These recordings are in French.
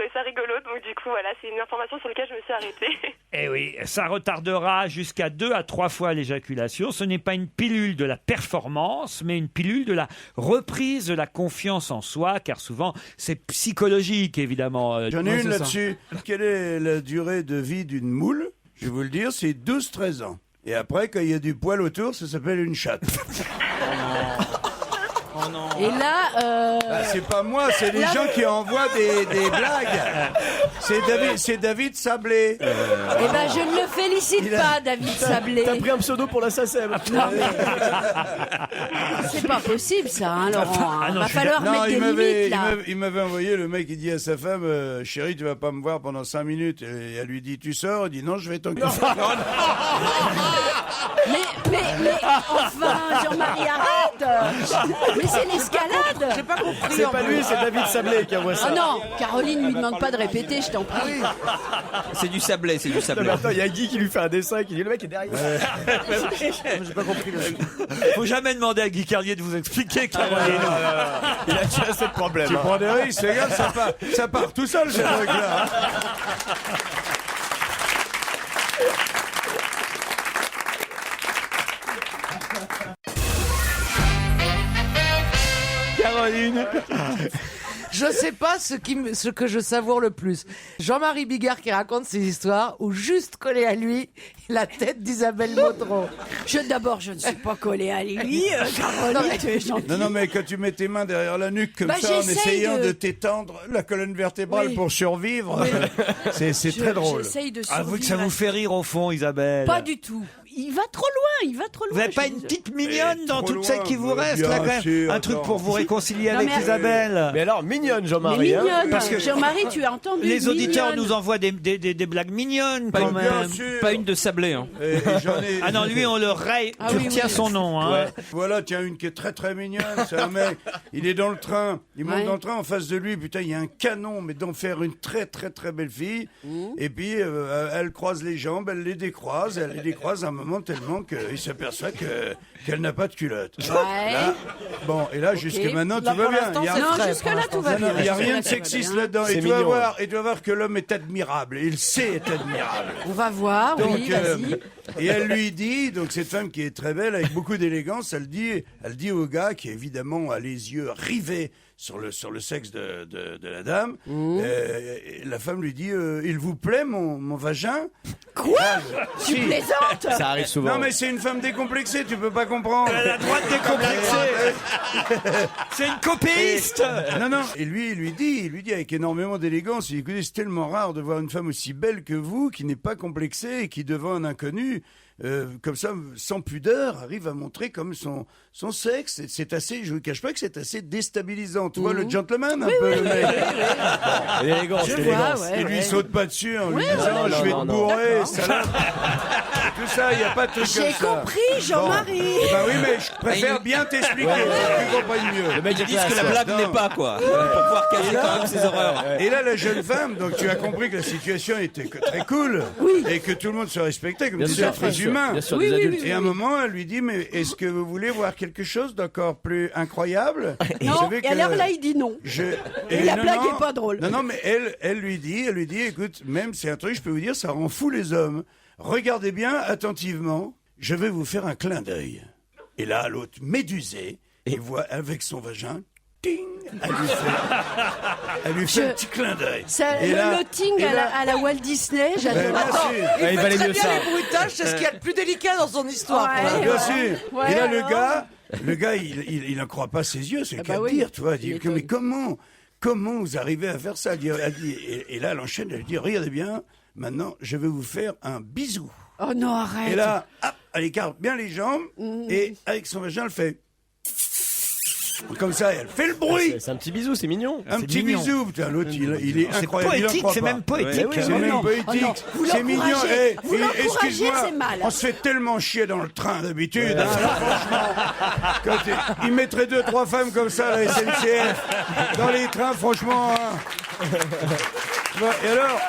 trouvais ça rigolo. Donc du coup, voilà, c'est une information sur laquelle je me suis arrêtée. Eh oui, ça retardera jusqu'à 2 à 3 fois l'éjaculation. Ce n'est pas une pilule de la performance, mais une pilule de la reprise de la confiance en soi, car souvent c'est psychologique, évidemment. J'en ai une là-dessus. Quelle est la durée de vie d'une moule? Je vais vous le dire, c'est 12-13 ans. Et après, quand il y a du poil autour, ça s'appelle une chatte. Oh non. Et là, c'est pas moi, c'est les gens qui envoient des blagues. C'est David Sablé. eh ben, je ne le félicite pas, David Sablé. T'as pris un pseudo pour la SACEM. Non, mais... c'est pas possible, ça, hein, Laurent. Ah non, va falloir mettre des limites, là. Il m'avait envoyé, le mec, il dit à sa femme, chérie, tu vas pas me voir pendant 5 minutes. Et elle lui dit, tu sors? Il dit, non, je vais t'enculer. Mais enfin, Jean-Marie, arrête. Mais c'est l'escalade. J'ai pas compris. C'est pas lui, c'est David Sablé qui envoie ça. Oh non, Caroline lui demande pas de répéter, je t'en prie. C'est du sablé, c'est du Non, sablé. mais attends, il y a Guy qui lui fait un dessin qui dit le mec est derrière. J'ai pas compris. Faut jamais demander à Guy Carlier de vous expliquer, Caroline. Il a déjà assez de problèmes. Tu prends des risques, regarde, ça part tout seul, ce truc-là. Caroline. Je sais pas ce que je savoure le plus. Jean-Marie Bigard qui raconte ses histoires ou juste collé à lui la tête d'Isabelle Modron. D'abord, je ne suis pas collée à lui, Caroline, tu es gentille. Non, mais quand tu mets tes mains derrière la nuque comme Bah, ça, en j'essaye essayant de de t'étendre la colonne vertébrale Oui. pour survivre, c'est très drôle. J'essaye de Avouez que ça survivre. vous fait rire au fond, Isabelle. Pas du tout. Il va trop loin. Vous n'avez pas une petite mignonne dans trop toutes loin, celles qui vous mais restent, bien là, quand même. sûr, Un truc attends. pour vous réconcilier Non, avec mais- Isabelle. Mais alors, mignonne, Mais Jean-Marie. Hein. mignonne. parce que- Jean-Marie, tu as entendu. Les auditeurs mignonne. nous envoient des blagues mignonnes, Pas quand une, même. sûr. pas une de sablé. Hein. Et j'en ai... Ah non, lui, on le raye. Ah Tu oui, retiens oui. son nom, hein. Ouais. Voilà, tiens, une qui est très très mignonne. C'est un mec, il est dans le train. Il monte Ouais. dans le train en face de lui. Putain, il y a un canon, mais d'en faire une très très très belle fille. Et puis, elle croise les jambes, elle les décroise. Elle les décroise à un moment tellement qu'il s'aperçoit qu'elle n'a pas de culotte. Ouais. Là, bon, et là, jusque maintenant, tout Là, va pour bien. l'instant, Il y a- c'est Non, frais, jusque-là, pour tout va Non, non, bien. il n'y a rien de Jusque-là, tout va sexiste bien. là-dedans. C'est Et tu vas mignon. voir, et tu vas voir que l'homme est admirable. Il sait être admirable. On va voir, Donc, oui, vas-y. et elle lui dit, donc cette femme qui est très belle, avec beaucoup d'élégance, elle dit au gars, qui évidemment a les yeux rivés sur le sexe de la dame, la femme lui dit, il vous plaît mon vagin? Quoi? Tu Si. plaisantes? Ça arrive souvent. Non mais c'est une femme décomplexée, tu peux pas comprendre. Elle a la droite décomplexée. C'est une copéiste. Non, et lui, il lui dit avec énormément d'élégance, il dit, écoutez, c'est tellement rare de voir une femme aussi belle que vous, qui n'est pas complexée et qui, devant un inconnu, comme ça, sans pudeur, arrive à montrer comme son sexe. C'est assez, je vous cache pas que c'est assez déstabilisant. Tu vois, le gentleman, un peu, le mec. L'élégance, Je l'élégance. vois, ouais. Et lui, il saute pas dessus en lui Ouais, disant, ouais, je vais non, te non. bourrer, salope. Tout ça, il n'y a pas de truc comme J'ai ça. compris, Jean-Marie. Bah oui, mais je préfère bien t'expliquer, pour que tu comprennes mieux. Le mec Ils est disent que la classe. blague Non. n'est pas, quoi. Pour pouvoir cacher quand même ses horreurs. Et là, la jeune femme, donc tu as compris que la situation était très cool. Oui. Et que tout le monde se respectait comme Bien des sûr, êtres bien sûr, humains. bien sûr, Oui, des oui, adultes. oui. Et à un moment, elle lui dit, mais est-ce que vous voulez voir quelque chose d'encore plus incroyable? Vous Non, savez et que alors là, il dit non. Et la blague est pas drôle. Non, mais elle lui dit, écoute, même c'est un truc, je peux vous dire, ça rend fou les hommes. Regardez bien attentivement, je vais vous faire un clin d'œil. Et là, l'autre, médusé, il voit avec son vagin, ting, elle lui fait un petit clin d'œil. Ça, Et le là- loting et à là- la Walt Disney, Ben, j'adore. bien sûr. Il il fait valait très mieux bien ça. les bruitages, c'est ce qu'il y a de plus délicat dans son histoire. Ouais. pour l'instant. Bien sûr. Ouais, et là, alors le gars, il n'en croit pas ses yeux, c'est le bah cas de oui. dire, tu vois. Il dit, Il étonne. mais comment vous arrivez à faire ça? Et là, elle enchaîne, elle dit, regardez bien, maintenant, je vais vous faire un bisou. Oh non, arrête. Et là, hop, elle écarte bien les jambes, et avec son vagin, elle fait... Comme ça, elle fait le bruit. C'est un petit bisou, c'est mignon. Un c'est petit mignon. bisou. Putain, l'autre, il est C'est incroyable. il en poétique, croit c'est pas. même poétique. Ouais, c'est Oh même non, poétique. oh non, vous C'est mignon. l'encouragez. Vous Et l'encouragez, excuse-moi, c'est mal. on se fait tellement chier dans le train d'habitude. Alors, franchement, quand il mettrait 2-3 femmes comme ça à la SNCF dans les trains, franchement. Hein. Tu vois, et alors,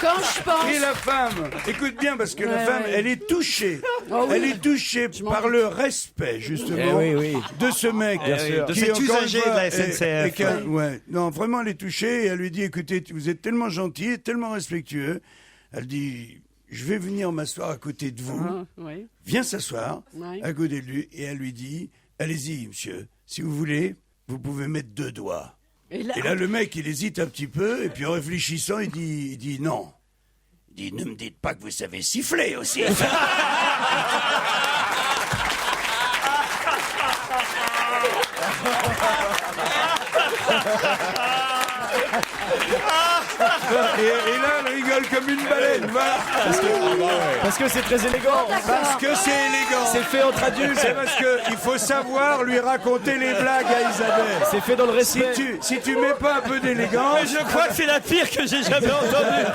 Quand je pense... et la femme, écoute bien parce que la Ouais, femme, ouais. elle est touchée. Oh oui. Elle est touchée m'en par doute. le respect, justement, oui. de ce mec. Bien sûr. De qui, cet encore une usager fois, de la est- SNCF. est qu'un- ouais. Non, vraiment, elle est touchée et elle lui dit, écoutez, vous êtes tellement gentil et tellement respectueux. Elle dit, je vais venir m'asseoir à côté de vous. Ah, oui. Viens s'asseoir Ouais. à côté de lui et elle lui dit, allez-y, monsieur, si vous voulez, vous pouvez mettre 2 doigts. Et là, Et là, le mec, il hésite un petit peu, et puis en réfléchissant, il dit non. Il dit, ne me dites pas que vous savez siffler aussi. et là, elle rigole comme une baleine, voilà. Parce que c'est très élégant. Parce que c'est élégant. C'est fait entre adultes. C'est parce qu'il faut savoir lui raconter les blagues à Isabelle. C'est fait dans le Si respect. tu mets pas un peu d'élégance, Je crois que c'est la pire que j'ai jamais entendue.